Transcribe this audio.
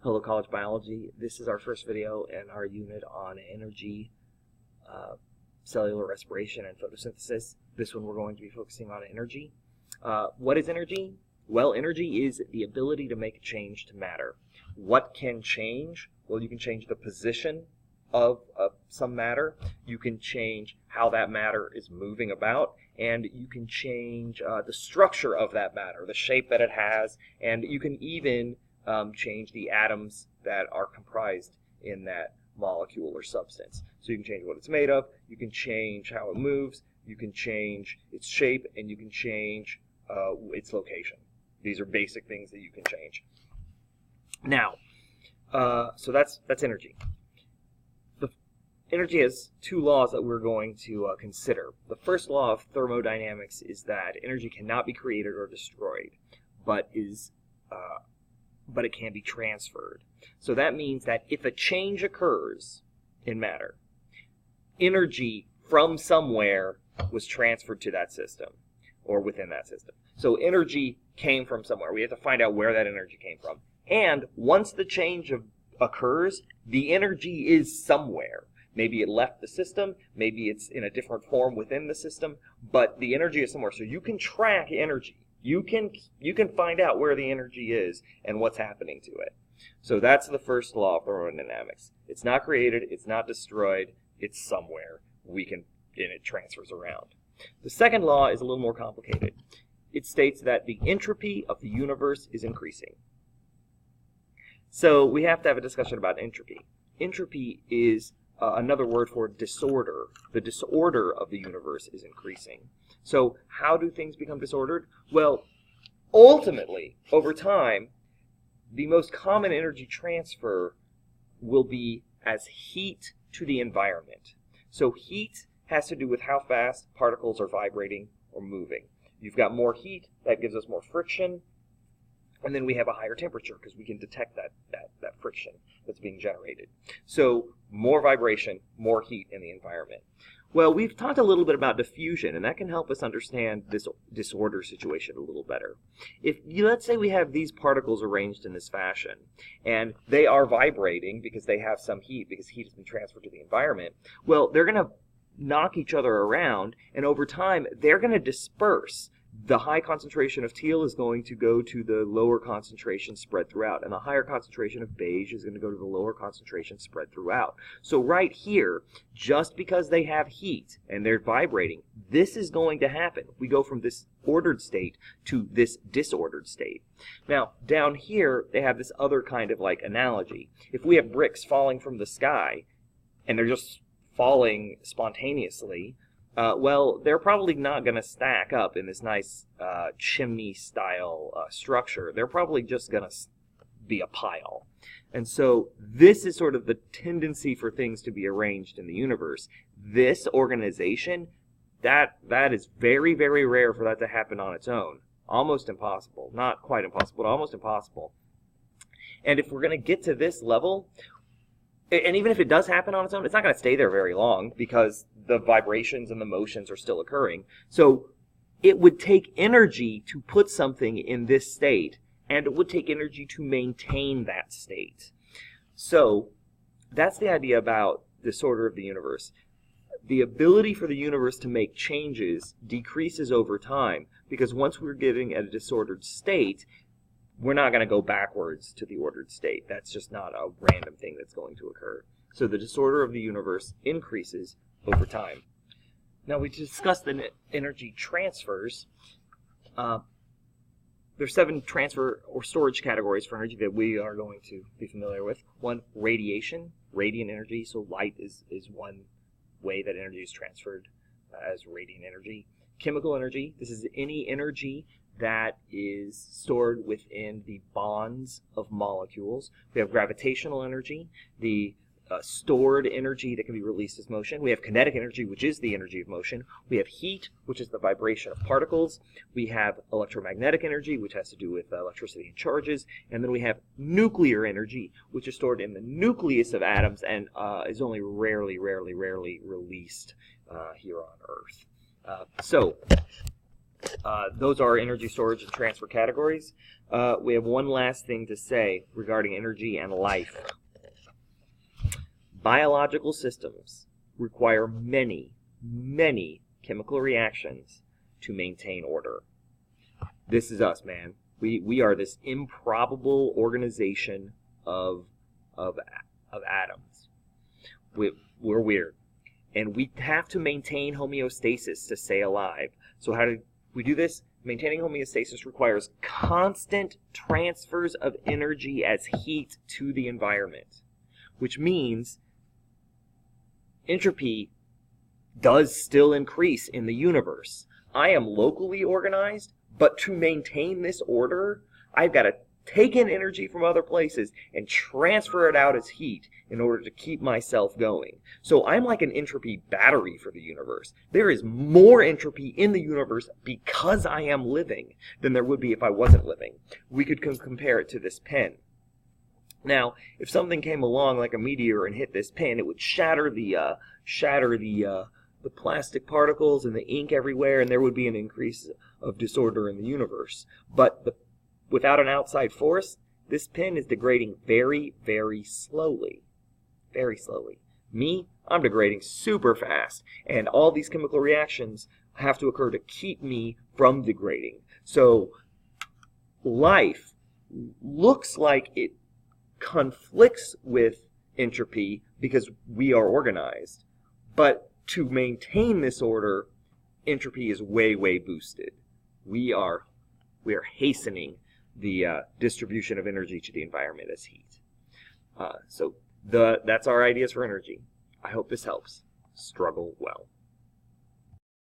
Hello College Biology. This is our first video in our unit on energy, cellular respiration, and photosynthesis. This one we're going to be focusing on energy. What is energy? Well, energy is the ability to make a change to matter. What can change? Well, you can change the position of some matter. You can change how that matter is moving about, and you can change the structure of that matter, the shape that it has, and you can even change the atoms that are comprised in that molecule or substance. So you can change what it's made of, you can change how it moves, you can change its shape, and you can change its location. These are basic things that you can change. Now, so that's energy. Energy has two laws that we're going to consider. The first law of thermodynamics is that energy cannot be created or destroyed, but it can be transferred. So that means that if a change occurs in matter, energy from somewhere was transferred to that system or within that system. So energy came from somewhere. We have to find out where that energy came from. And once the change occurs, the energy is somewhere. Maybe it left the system, maybe it's in a different form within the system, but the energy is somewhere. So you can track energy. You can find out where the energy is and what's happening to it. So that's the first law of thermodynamics. It's not created, it's not destroyed, it's somewhere. And it transfers around. The second law is a little more complicated. It states that the entropy of the universe is increasing. So we have to have a discussion about entropy. Entropy is another word for disorder. The disorder of the universe is increasing. So how do things become disordered? Well, ultimately, over time, the most common energy transfer will be as heat to the environment. So heat has to do with how fast particles are vibrating or moving. You've got more heat, that gives us more friction, and then we have a higher temperature because we can detect that friction that's being generated. So more vibration, more heat in the environment. Well, we've talked a little bit about diffusion, and that can help us understand this disorder situation a little better. Let's say we have these particles arranged in this fashion, and they are vibrating because they have some heat, because heat has been transferred to the environment. Well, they're going to knock each other around, and over time, they're going to disperse. The high concentration of teal is going to go to the lower concentration spread throughout, and the higher concentration of beige is going to go to the lower concentration spread throughout. So right here, just because they have heat and they're vibrating, this is going to happen. We go from this ordered state to this disordered state. Now, down here, they have this other kind of like analogy. If we have bricks falling from the sky, and they're just falling spontaneously, well, they're probably not going to stack up in this nice chimney-style structure. They're probably just going to be a pile. And so this is sort of the tendency for things to be arranged in the universe. This organization, that is very, very rare for that to happen on its own. Almost impossible. Not quite impossible, but almost impossible. And if we're going to get to this level, and even if it does happen on its own, it's not going to stay there very long because the vibrations and the motions are still occurring. So it would take energy to put something in this state, and it would take energy to maintain that state. So that's the idea about disorder of the universe. The ability for the universe to make changes decreases over time because once we're getting at a disordered state, we're not going to go backwards to the ordered state. That's just not a random thing that's going to occur. So the disorder of the universe increases over time. Now we discussed the energy transfers. There's 7 transfer or storage categories for energy that we are going to be familiar with. One, radiation, radiant energy. So light is one way that energy is transferred as radiant energy. Chemical energy, this is any energy that is stored within the bonds of molecules. We have gravitational energy, the stored energy that can be released as motion. We have kinetic energy, which is the energy of motion. We have heat, which is the vibration of particles. We have electromagnetic energy, which has to do with electricity and charges. And then we have nuclear energy, which is stored in the nucleus of atoms and is only rarely released here on Earth. So Those are energy storage and transfer categories. We have one last thing to say regarding energy and life. Biological systems require many, many chemical reactions to maintain order. This is us, man. We are this improbable organization of atoms. We're weird. And we have to maintain homeostasis to stay alive. So how do we do this? Maintaining homeostasis requires constant transfers of energy as heat to the environment, which means entropy does still increase in the universe. I am locally organized, but to maintain this order, I've got to take in energy from other places and transfer it out as heat in order to keep myself going. So I'm like an entropy battery for the universe. There is more entropy in the universe because I am living than there would be if I wasn't living. We could compare it to this pen. Now, if something came along like a meteor and hit this pen, it would shatter the plastic particles and the ink everywhere, and there would be an increase of disorder in the universe. But without an outside force, this pen is degrading very, very slowly. Very slowly. Me, I'm degrading super fast, and all these chemical reactions have to occur to keep me from degrading. So life looks like it conflicts with entropy because we are organized. But to maintain this order, entropy is way, way boosted. We are hastening the distribution of energy to the environment as heat. So that's our ideas for energy. I hope this helps. Struggle well.